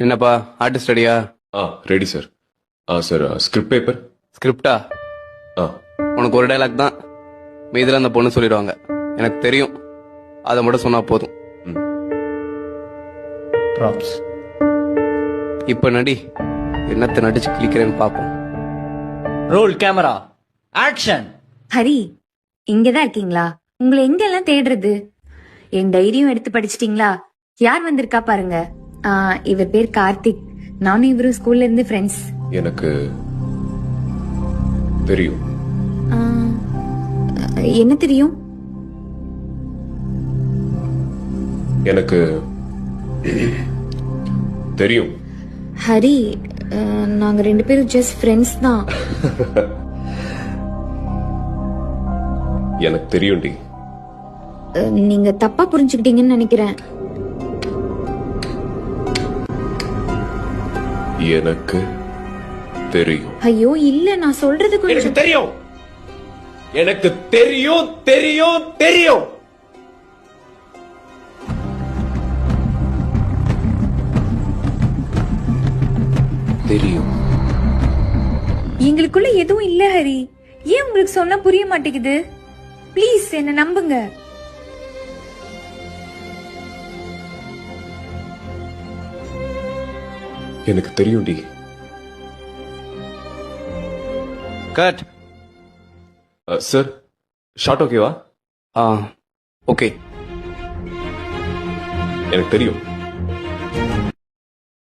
என்னப்பா ஆர்டிஸ்ட் ரெடியா? Ready sir. Sir script paper. ஸ்கிரிப்டா? உனக்கு ஒரு டைலாக் தான், மீதில அந்த பொண்ணு சொல்லிடுவாங்க. எனக்கு தெரியும், அதை மட்டும் சொன்னா போதும். ப்ராப்ஸ். இப்ப நடி, என்னத்தை நடிச்சு கிளிக்கிறேன்னு பாப்போம். Role camera action. ஹரி, இங்கதான் இருக்கீங்களா? உங்களை எங்கெல்லாம் தேடுறது? என் டைரியும் எடுத்து படிச்சிட்டீங்களா? யார் வந்திருக்கா பாருங்க. இவர் பேர் கார்த்திக். நானும் இவரும் ஸ்கூல்ல இருந்து ஃப்ரெண்ட்ஸ். எனக்கு தெரியும். என்ன தெரியும்? எனக்கு தெரியும். ஹரி, நாங்க 2 பேரும் ஜஸ்ட் ஃப்ரெண்ட்ஸ் தான். எனக்கு தெரியும்டி. நீங்க தப்பா புரிஞ்சுக்கிட்டீங்கன்னு நினைக்கிறேன். எனக்கு தெரியும். ஐயோ இல்ல, நான் சொல்றது எனக்கு கொஞ்சம். தெரியும். எனக்கு தெரியும் தெரியும் தெரியும். தெரியும். எங்களுக்குள்ள எதுவும் இல்ல ஹரி. ஏன் உங்களுக்கு சொன்னா புரிய மாட்டேங்குது? ப்ளீஸ் என்ன நம்புங்க. எனக்கு தெரியும்டி. கட். சார் ஷார்ட் ஓகேவா? ஓகே. எனக்கு தெரியும்.